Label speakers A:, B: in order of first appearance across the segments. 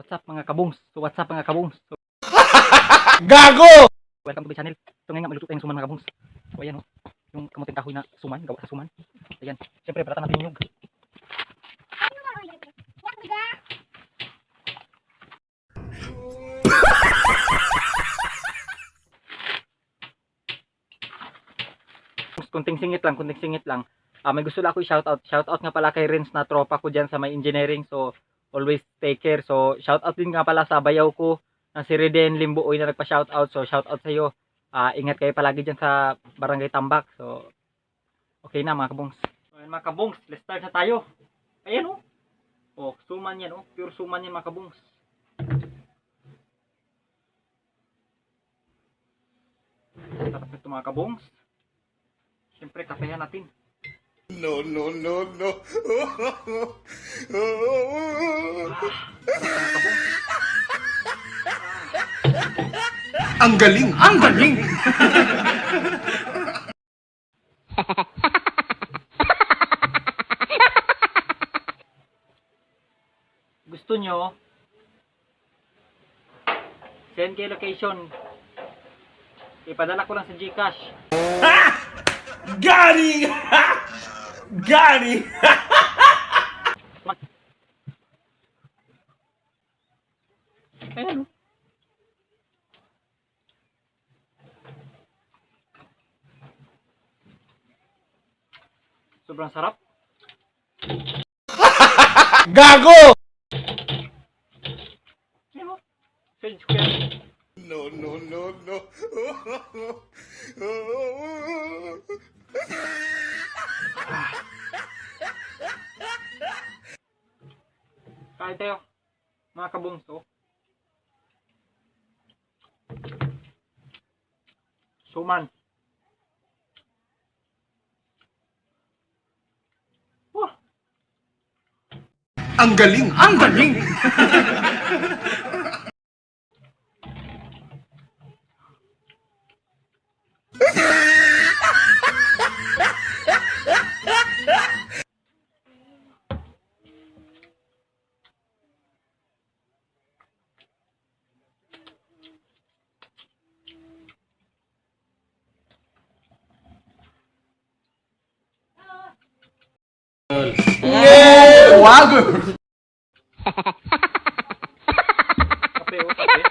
A: What's up mga kabungs? So what's up mga kabungs? So,
B: Gago!
A: welcome to my channel. So ngayon nga maluto tayong suman mga kabungs. So ayan o, yung kamuting kahoy na suman, gawa sa suman. Ayan, siyempre balatan natin yung nyug. Kunting singit lang. May gusto lang ako i-shoutout. Shoutout nga pala kay Renz na tropa ko dyan sa may engineering. So, always take care. So, shoutout din nga pala sa bayaw ko na si Reden Limbuoy na nagpa-shoutout. So, shoutout sa iyo. Ingat kayo palagi dyan sa Barangay Tambak. So, okay na mga kabungs. So, ayan, mga kabungs, let's start na tayo. Ayan o. Oh, suman yan o. Pure suman yan mga kabungs. Tapos ito mga kabungs. Siyempre, kapehan natin.
B: No. Ang galing!
A: Gusto nyo, send kayo location. Ipadala ko lang sa GCash.
B: Gani! Gani!
A: Ayan o. Sobrang sarap.
B: Gago!
A: Ayan o. Sage ko yan.
B: No.
A: Kain tayo. Mga kabungso. Suman. Wah!
B: Ang galing! Wag!
A: Kape o, kape.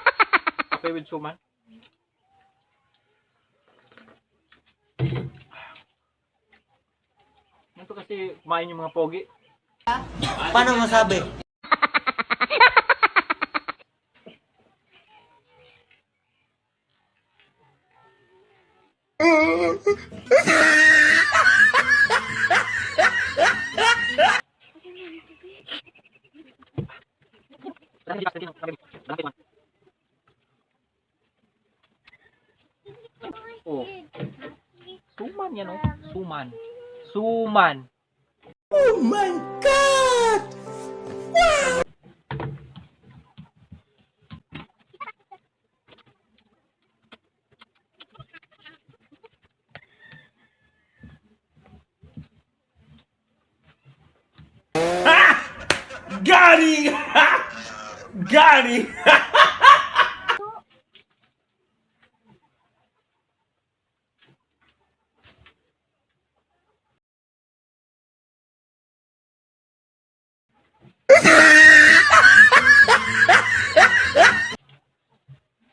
A: Kape with suman. Ito kasi kumain yung mga pogi.
C: Paano masabi?
A: Oh. Suman yan oh. Suman.
B: Oh my God! Gani! Gani!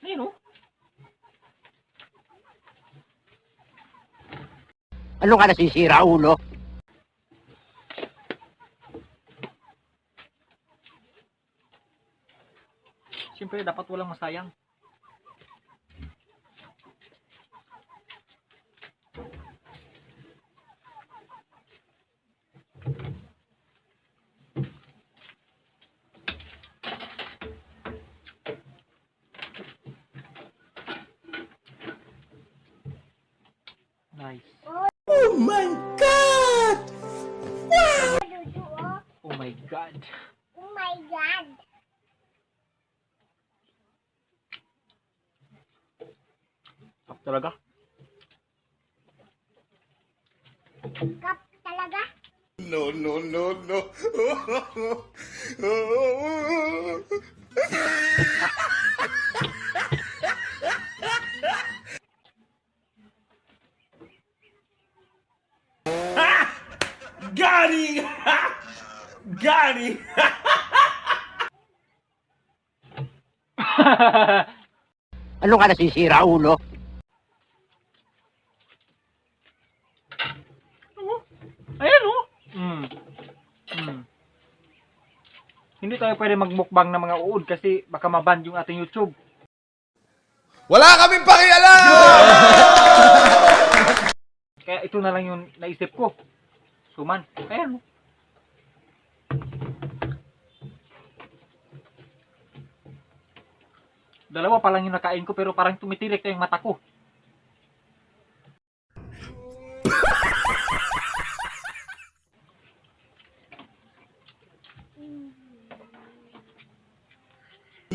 A: Ayun oh.
C: Ano ka nasisira, ulo?
A: Siyempre dapat walang masayang. Nice.
B: Oh my God!
A: Oh my God.
D: Oh my God!
A: Sarap talaga.
D: Kap talaga?
B: No. Got him! Got him!
C: Ano ka nasisira, ulo?
A: Ayan oh. Hindi tayo pwede magmukbang ng mga uod kasi baka maban yung ating YouTube.
B: Wala kaming pakialam!
A: Kaya ito na lang yung naisip ko. Suman. Ayan oh. Dalawa pa lang yung nakain ko pero parang tumitirik na yung mata ko.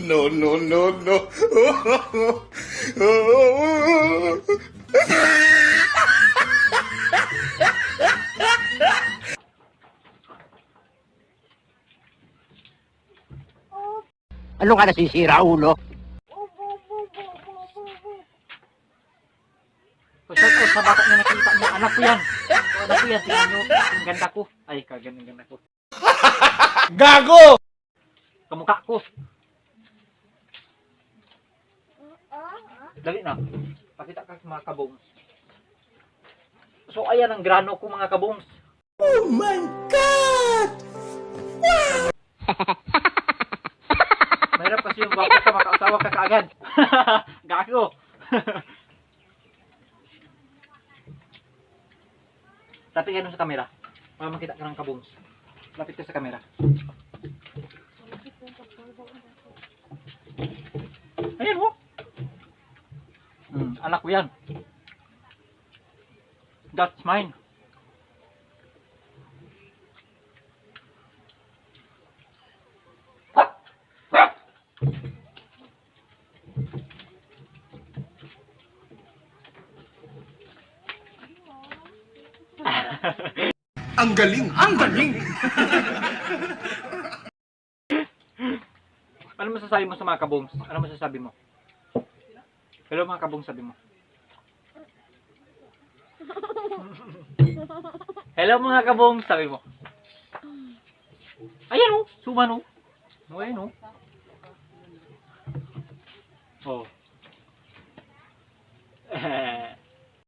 B: No, no, no, no.
C: Ano ka nasisira, ulo?
A: So, shout out sa bata niya nakita niya. Anak ko yan. So, anak ko yan. Tingnan nyo. Ang ganda ko. Ay, ganda ko.
B: Gago!
A: Kamukha ko. Dali na. Pakita ka sa mga kabongs. So, ayan ang grano ko mga kabongs.
B: Oh my God!
A: Mahirap kasi yung gwapo ka makaasawa ka kaagad. Gago. Lapit ka dun sa camera. Para makita ka ng kabongs. Lapit ka sa camera. Ayan mo. Anak ko yan. That's mine.
B: Ang galing! Ang galing!
A: Ano masasabi mo sa mga kabongs? Ano masasabi mo? Hello mga kabongs, sabi mo. Hello mga kabongs, sabi mo. Ayan o, suman o. Ayan o. Oh.